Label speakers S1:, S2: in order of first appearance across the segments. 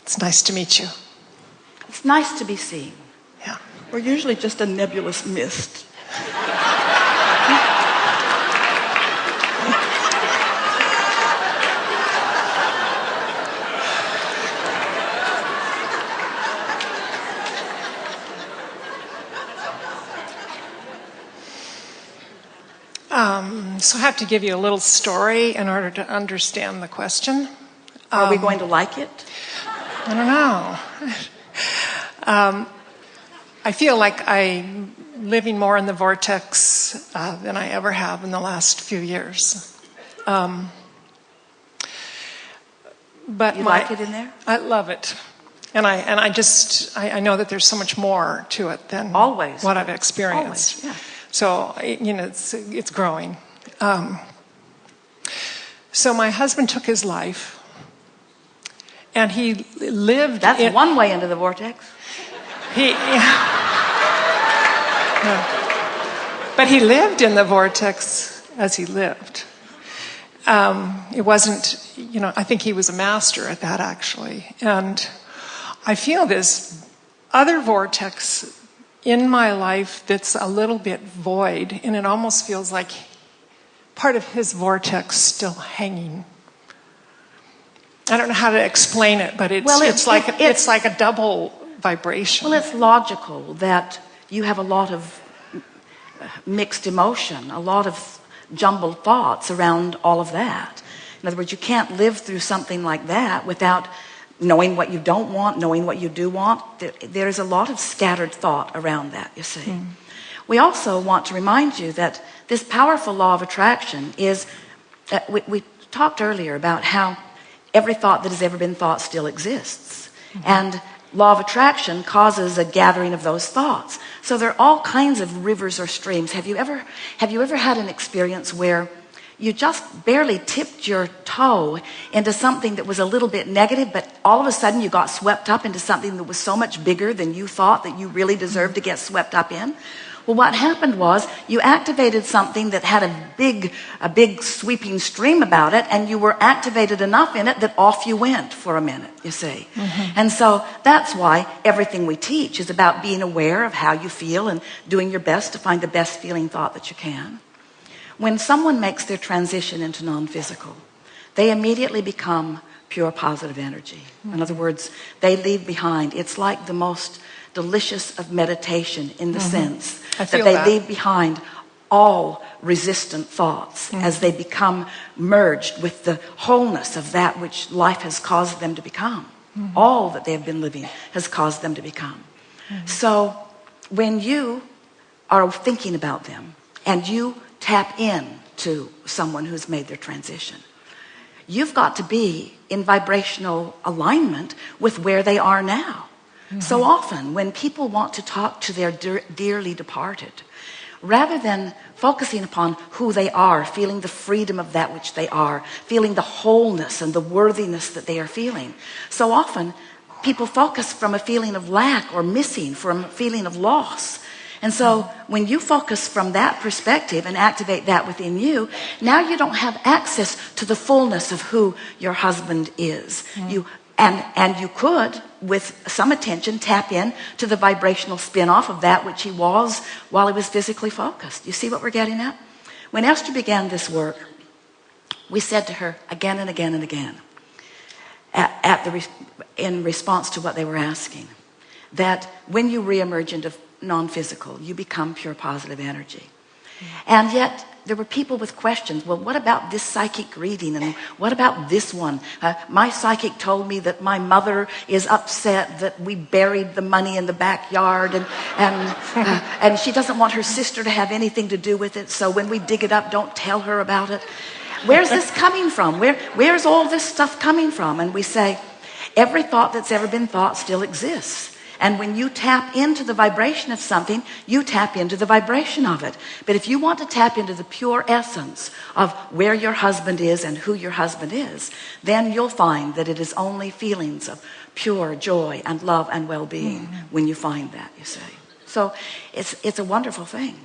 S1: It's nice to meet you.
S2: It's nice to be seen.
S1: Yeah.
S2: We're usually just a nebulous mist.
S1: So I have to give you a little story in order to understand the question.
S2: Are we going to like it?
S1: I don't know. I feel like I'm living more in the vortex than I ever have in the last few years. But
S2: you like it in there?
S1: I love it. And I know that there's so much more to it than
S2: Always.
S1: what I've experienced.
S2: Always, yeah.
S1: So, it's growing. So my husband took his life, and he lived.
S2: That's one way into the vortex.
S1: But he lived in the vortex as he lived. It wasn't, I think he was a master at that, actually. And I feel this other vortex in my life that's a little bit void, and it almost feels like part of his vortex still hanging. I don't know how to explain it, but it's like a double vibration.
S2: Well, it's logical that you have a lot of mixed emotion, a lot of jumbled thoughts around all of that. In other words, you can't live through something like that without knowing what you don't want, knowing what you do want. There's a lot of scattered thought around that, you see. We also want to remind you that this powerful law of attraction is, we talked earlier about how every thought that has ever been thought still exists. And law of attraction causes a gathering of those thoughts. So there are all kinds of rivers or streams. Have you ever had an experience where you just barely tipped your toe into something that was a little bit negative, but all of a sudden you got swept up into something that was so much bigger than you thought that you really deserved to get swept up in? Well, what happened was you activated something that had a big sweeping stream about it, and you were activated enough in it that off you went for a minute, you see. And so that's why everything we teach is about being aware of how you feel and doing your best to find the best feeling thought that you can. When someone makes their transition into non-physical, they immediately become pure positive energy. In other words, they leave behind. It's like the most delicious of meditation in the sense that they leave behind all resistant thoughts as they become merged with the wholeness of that which life has caused them to become. All that they have been living has caused them to become. So when you are thinking about them and you tap in to someone who's made their transition, you've got to be in vibrational alignment with where they are now. So often when people want to talk to their dearly departed, rather than focusing upon who they are, feeling the freedom of that which they are, feeling the wholeness and the worthiness that they are feeling, so often people focus from a feeling of lack or missing, from a feeling of loss. And so when you focus from that perspective and activate that within you, now you don't have access to the fullness of who your husband is. And you could, with some attention, tap in to the vibrational spin-off of that which he was while he was physically focused. You see what we're getting at? When Esther began this work, we said to her again and again and again, in response to what they were asking, that when you reemerge into non-physical, you become pure positive energy. And yet there were people with questions. Well, what about this psychic reading? And what about this one? My psychic told me that my mother is upset that we buried the money in the backyard, and she doesn't want her sister to have anything to do with it. So when we dig it up, don't tell her about it. Where's this coming from? Where's all this stuff coming from? And we say, every thought that's ever been thought still exists. And when you tap into the vibration of something, you tap into the vibration of it. But if you want to tap into the pure essence of where your husband is and who your husband is, then you'll find that it is only feelings of pure joy and love and well-being when you find that, you see. So it's a wonderful thing.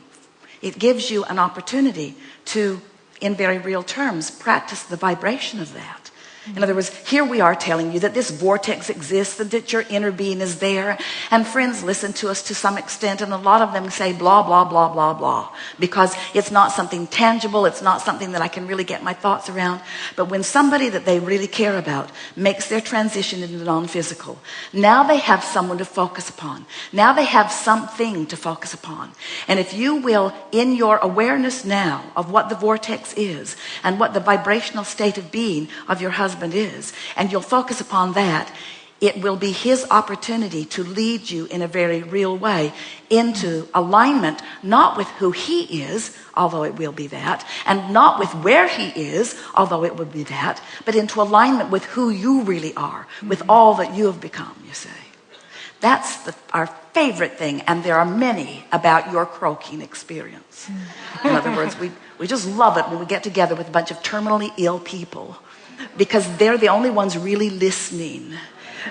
S2: It gives you an opportunity to, in very real terms, practice the vibration of that. In other words, here we are telling you that this vortex exists and that your inner being is there. And friends listen to us to some extent, and a lot of them say blah, blah, blah, blah, blah, because it's not something tangible. It's not something that I can really get my thoughts around. But when somebody that they really care about makes their transition into the non-physical, now they have someone to focus upon. Now they have something to focus upon. And if you will, in your awareness now of what the vortex is and what the vibrational state of being of your husband is, and you'll focus upon that, it will be his opportunity to lead you in a very real way into alignment, not with who he is, although it will be that, and not with where he is, although it will be that, but into alignment with who you really are, with all that you have become, you see. That's our favorite thing, and there are many about your croaking experience. In other words, we just love it when we get together with a bunch of terminally ill people, because they're the only ones really listening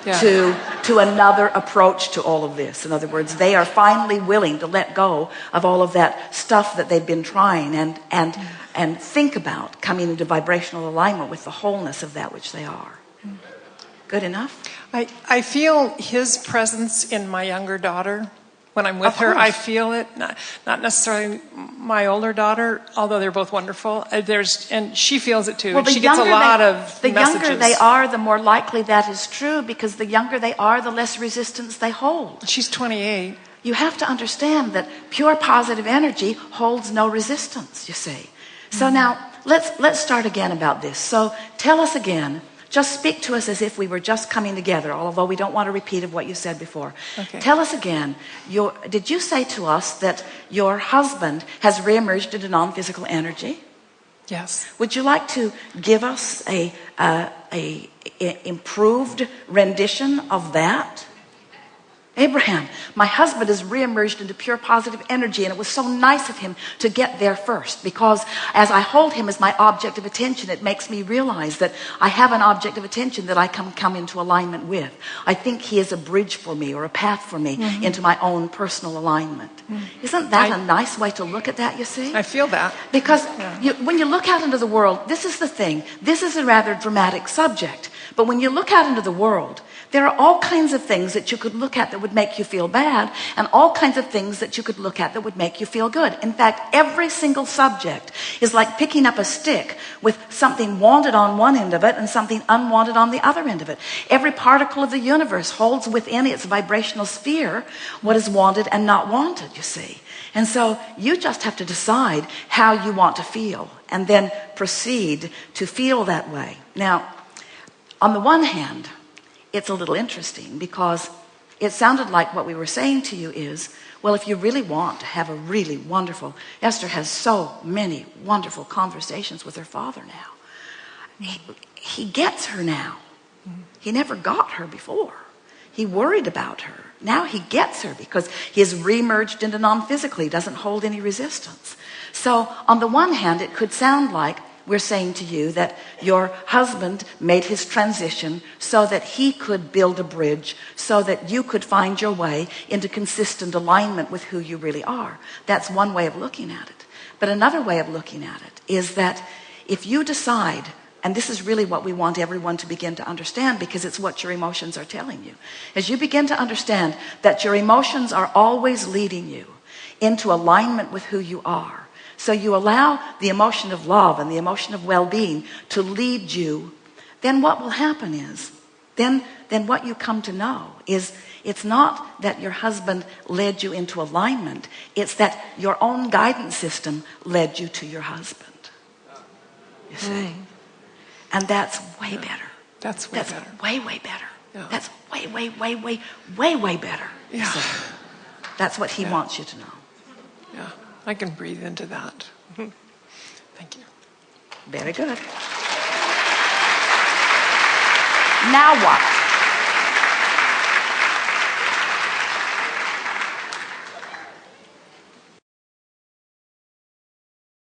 S2: to another approach to all of this. In other words, they are finally willing to let go of all of that stuff that they've been trying and think about coming into vibrational alignment with the wholeness of that which they are. Good enough?
S1: I feel his presence in my younger daughter. When I'm with her, I feel it. Not necessarily my older daughter, although they're both wonderful. And she feels it too.
S2: Well,
S1: she gets a lot of messages.
S2: The younger they are, the more likely that is true, because the younger they are, the less resistance they hold.
S1: She's 28.
S2: You have to understand that pure positive energy holds no resistance, you see. So now, let's start again about this. So tell us again. Just speak to us as if we were just coming together, although we don't want a repeat of what you said before.
S1: Okay.
S2: Tell us again, did you say to us that your husband has reemerged into non-physical energy?
S1: Yes.
S2: Would you like to give us a improved rendition of that? Abraham, my husband has reemerged into pure positive energy, and it was so nice of him to get there first, because as I hold him as my object of attention, it makes me realize that I have an object of attention that I can come into alignment with. I think he is a bridge for me, or a path for me into my own personal alignment. Isn't that a nice way to look at that, you see?
S1: I feel that.
S2: Because when you look out into the world, this is the thing. This is a rather dramatic subject. But when you look out into the world, there are all kinds of things that you could look at that would make you feel bad, and all kinds of things that you could look at that would make you feel good. In fact, every single subject is like picking up a stick with something wanted on one end of it and something unwanted on the other end of it. Every particle of the universe holds within its vibrational sphere what is wanted and not wanted, you see. And so you just have to decide how you want to feel, and then proceed to feel that way. Now, on the one hand, it's a little interesting, because it sounded like what we were saying to you is, well, if you really want to have a really wonderful, Esther has so many wonderful conversations with her father now. He gets her now. He never got her before. He worried about her. Now he gets her because he has reemerged into non-physical. He doesn't hold any resistance. So on the one hand, it could sound like we're saying to you that your husband made his transition so that he could build a bridge, so that you could find your way into consistent alignment with who you really are. That's one way of looking at it. But another way of looking at it is that if you decide, and this is really what we want everyone to begin to understand, because it's what your emotions are telling you, as you begin to understand that your emotions are always leading you into alignment with who you are. So you allow the emotion of love and the emotion of well-being to lead you, then what will happen is, then what you come to know is, it's not that your husband led you into alignment, it's that your own guidance system led you to your husband. You see? And that's way better.
S1: That's way better.
S2: Way, way better.
S1: Yeah.
S2: That's way, way, way, way, way, way better.
S1: Yeah.
S2: So that's what he wants you to know.
S1: Yeah. I can breathe into that. Thank you.
S2: Very good. Now what?